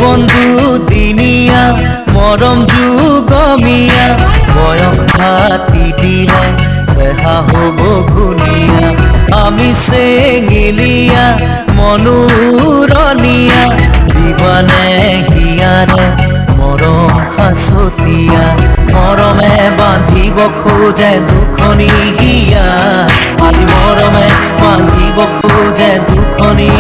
বন্ধু দিনিয়া মরম যুগমিয়া বয়স হাতি দিলে রেহা হব ঘুনিয়া আমি চেঙিলিয়া মনোৰণীয়া দিবানে হিয়াৰে মৰম সাঁচতীয়া মৰমে বান্ধিব খোজে দুখনি হিয়া আজি মৰমে বান্ধিব খোজে দুখনি